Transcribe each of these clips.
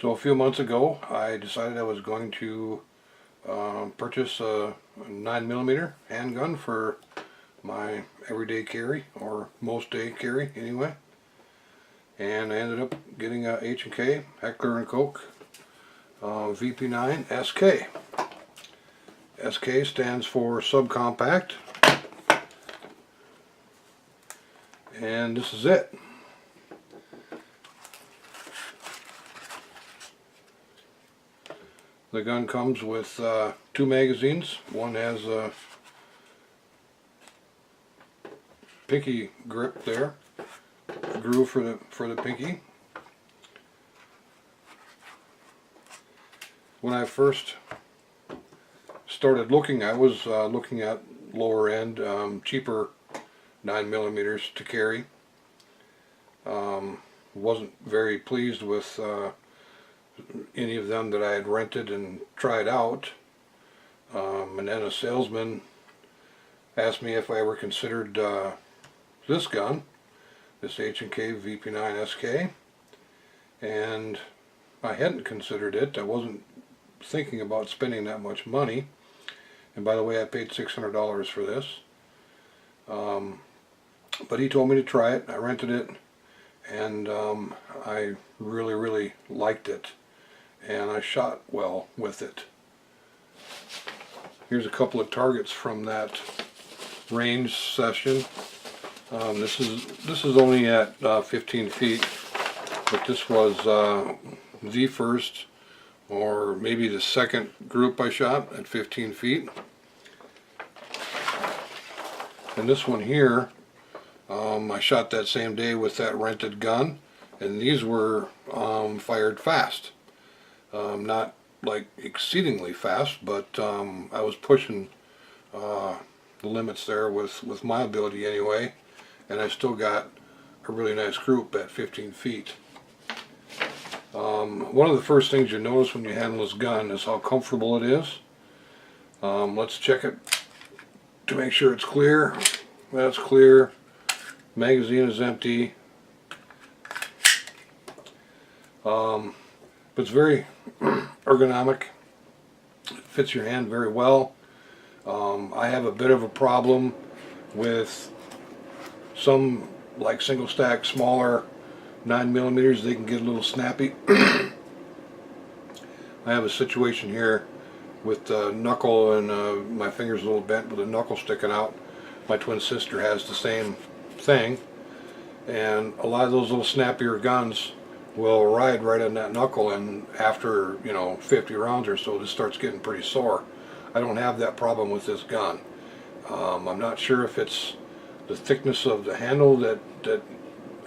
So a few months ago I decided I was going to purchase a 9mm handgun for my everyday carry, or most day carry anyway, and I ended up getting a H&K Heckler&Koch VP9sk. SK stands for subcompact, and this is it. The gun comes with two magazines. One has a pinky grip there, a groove for the pinky. When I first started looking, I was looking at lower end, cheaper 9mm to carry. Wasn't very pleased with any of them that I had rented and tried out, and then a salesman asked me if I ever considered this gun, this H&K VP9sk, and I hadn't considered it. I wasn't thinking about spending that much money, and by the way, I paid $600 for this, but he told me to try it. I rented it, and I really liked it, and I shot well with it. Here's a couple of targets from that range session. This is only at 15 feet, but this was the first or maybe the second group I shot at 15 feet. And this one here, I shot that same day with that rented gun, and these were fired fast. Not like exceedingly fast, but I was pushing the limits there with my ability anyway, and I still got a really nice group at 15 feet. One of the first things you notice when you handle this gun is how comfortable it is. Let's check it to make sure it's clear. That's clear. Magazine is empty. But it's very ergonomic. It fits your hand very well. I have a bit of a problem with some, like single stack, smaller 9mm. They can get a little snappy. I have a situation here with the knuckle, and my finger's a little bent with the knuckle sticking out. My twin sister has the same thing, and a lot of those little snappier guns will ride right on that knuckle, and after 50 rounds or so, this starts getting pretty sore. I don't have that problem with this gun. I'm not sure if it's the thickness of the handle that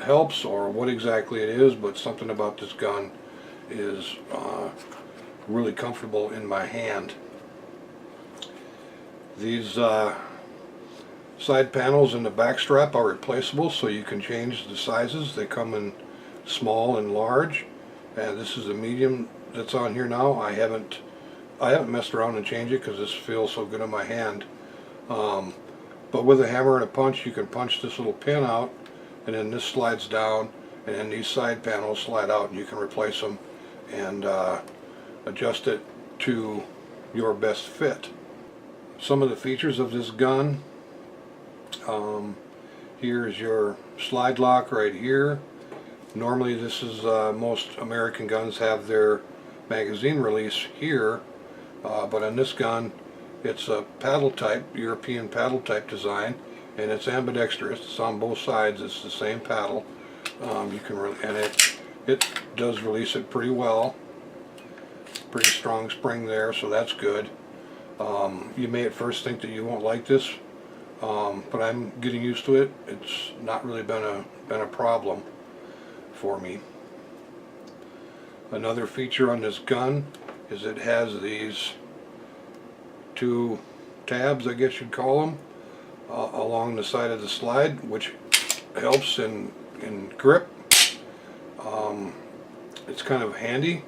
helps or what exactly it is, but something about this gun is really comfortable in my hand. These side panels and the back strap are replaceable, so you can change the sizes. They come in small and large, and this is the medium that's on here now. I haven't messed around and changed it because this feels so good in my hand. But with a hammer and a punch, you can punch this little pin out, and then this slides down, and then these side panels slide out, and you can replace them and adjust it to your best fit. Some of the features of this gun: here's your slide lock right here. Normally this is most American guns have their magazine release here, but on this gun it's a paddle type, European paddle type design, and it's ambidextrous. It's on both sides. It's the same paddle. You can and it does release it pretty well. Pretty strong spring there, so that's good. You may at first think that you won't like this, but I'm getting used to it. It's not really been a problem for me. Another feature on this gun is it has these two tabs, I guess you'd call them, along the side of the slide, which helps in grip. It's kind of handy.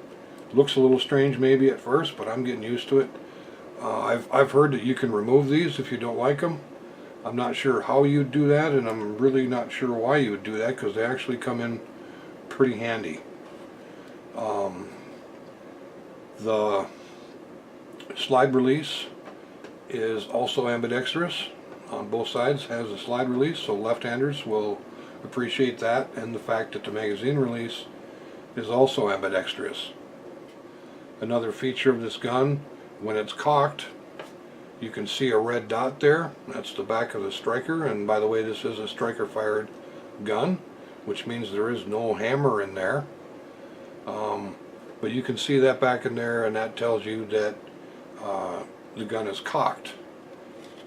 Looks a little strange maybe at first, but I'm getting used to it. I've heard that you can remove these if you don't like them. I'm not sure how you'd do that, and I'm really not sure why you would do that, because they actually come in pretty handy. The slide release is also ambidextrous on both sides, has a slide release, so left-handers will appreciate that, and the fact that the magazine release is also ambidextrous. Another feature of this gun, when it's cocked, you can see a red dot there. That's the back of the striker, and by the way, this is a striker fired gun, which means there is no hammer in there. But you can see that back in there, and that tells you that the gun is cocked.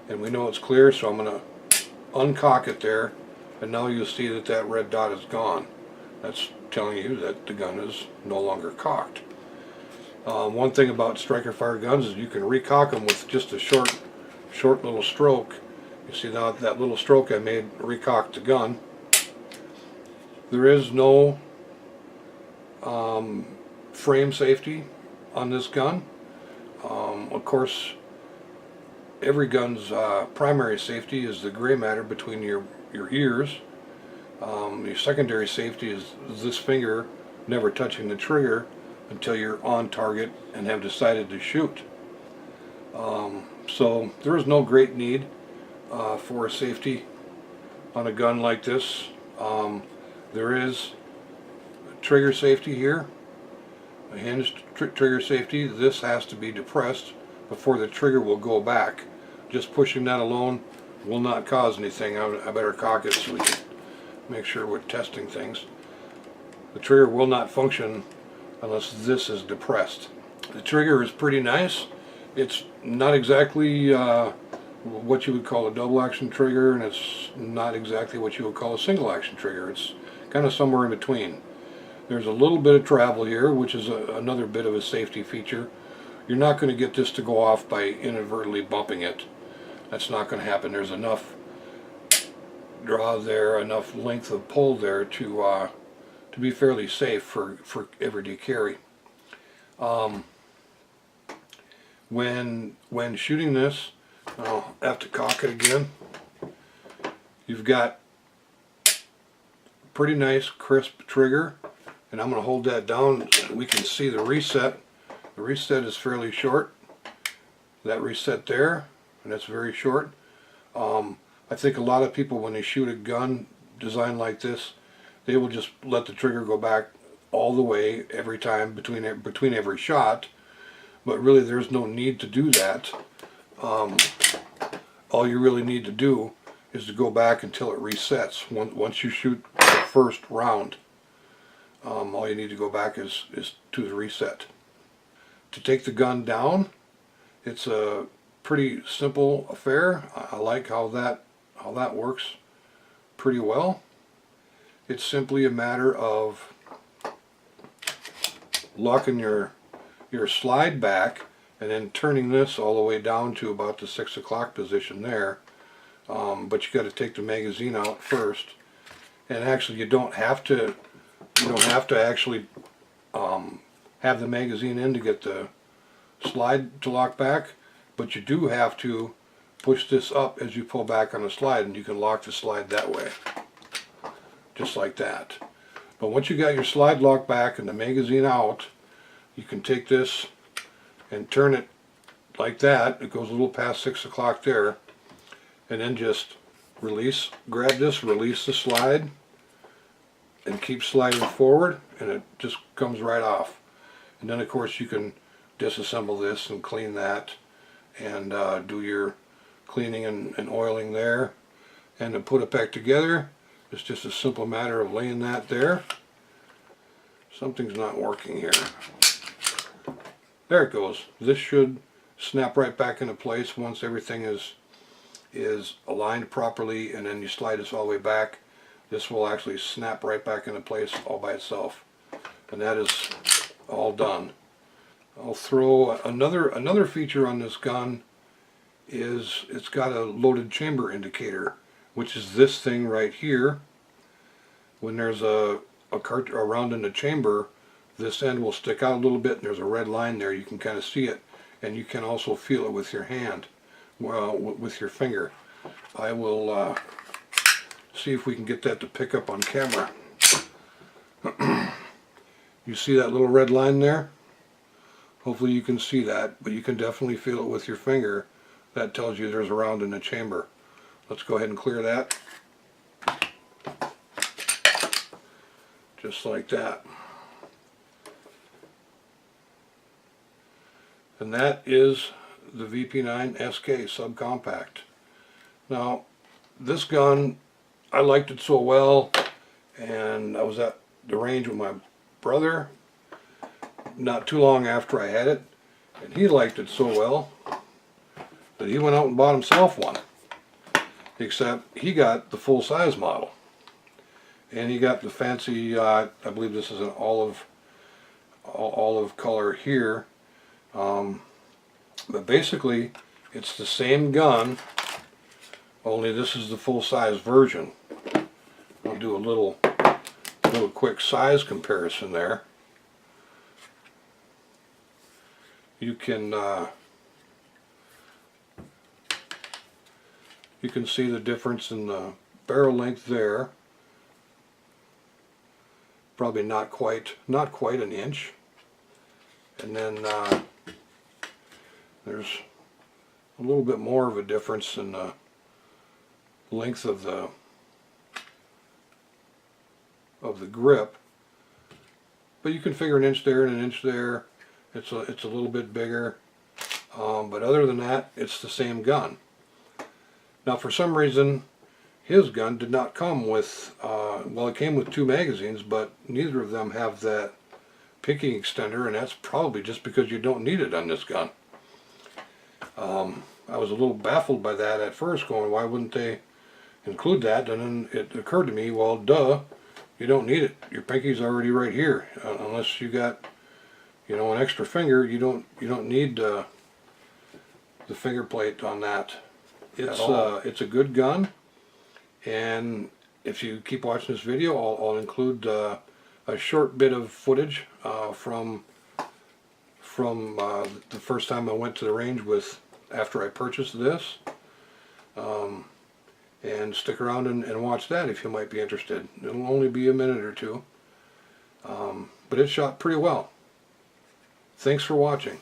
And we know it's clear, so I'm going to uncock it there, and now you'll see that that red dot is gone. That's telling you that the gun is no longer cocked. One thing about striker fire guns is you can recock them with just a short little stroke. You see now that little stroke I made recocked the gun. There is no frame safety on this gun. Of course, every gun's primary safety is the gray matter between your ears. Your secondary safety is this finger never touching the trigger until you're on target and have decided to shoot. So there is no great need for a safety on a gun like this. There is trigger safety here, a hinged trigger safety. This has to be depressed before the trigger will go back. Just pushing that alone will not cause anything. I better cock it so we can make sure we're testing things. The trigger will not function unless this is depressed. The trigger is pretty nice. It's not exactly what you would call a double action trigger, and it's not exactly what you would call a single action trigger. It's kind of somewhere in between. There's a little bit of travel here, which is another bit of a safety feature. You're not going to get this to go off by inadvertently bumping it. That's not going to happen. There's enough draw there, enough length of pull there to be fairly safe for everyday carry. When shooting this, I'll have to cock it again. You've got pretty nice crisp trigger, and I'm going to hold that down so we can see the reset. The reset is fairly short. That reset there, and that's very short. I think a lot of people, when they shoot a gun designed like this, they will just let the trigger go back all the way every time between every shot, but really there's no need to do that. All you really need to do is to go back until it resets. Once you shoot the first round, all you need to go back is to the reset. To take the gun down, it's a pretty simple affair. I like how that works pretty well. It's simply a matter of locking your slide back and then turning this all the way down to about the 6 o'clock position there. But you got to take the magazine out first. And actually, you don't have to actually have the magazine in to get the slide to lock back, but you do have to push this up as you pull back on the slide, and you can lock the slide that way, just like that. But once you got your slide locked back and the magazine out, you can take this and turn it like that. It goes a little past 6 o'clock there, and then just grab this, release the slide, and keep sliding forward, and it just comes right off. And then of course you can disassemble this and clean that, and do your cleaning and oiling there. And to put it back together, it's just a simple matter of laying that there. Something's not working here. There it goes. This should snap right back into place once everything is aligned properly, and then you slide this all the way back. This will actually snap right back into place all by itself. And that is all done. I'll throw another feature on this gun is it's got a loaded chamber indicator, which is this thing right here. When there's a round in the chamber, this end will stick out a little bit, and there's a red line there. You can kind of see it, and you can also feel it with your hand, with your finger. I will see if we can get that to pick up on camera. You see that little red line there? Hopefully you can see that, but you can definitely feel it with your finger. That tells you there's a round in the chamber. Let's go ahead and clear that. Just like that. And that is the VP9sk subcompact. Now, this gun, I liked it so well, and I was at the range with my brother not too long after I had it, and he liked it so well that he went out and bought himself one. Except he got the full-size model, and he got the fancy, I believe this is an olive color here, but basically it's the same gun, only this is the full-size version. I'll do a little quick size comparison there. You can see the difference in the barrel length there. Probably not quite an inch. And then there's a little bit more of a difference in the length of the grip. But you can figure an inch there and an inch there. It's a little bit bigger. But other than that, it's the same gun. Now, for some reason, his gun did not come with, well, it came with 2 magazines, but neither of them have that picking extender, and that's probably just because you don't need it on this gun. I was a little baffled by that at first, going, why wouldn't they include that? And then it occurred to me, well, duh, you don't need it. Your pinky's already right here. Unless you got, you know, an extra finger, you don't need the finger plate on that. It's a good gun, and if you keep watching this video, I'll include a short bit of footage from the first time I went to the range after I purchased this, and stick around and watch that if you might be interested. It'll only be a minute or two, but it shot pretty well. Thanks for watching.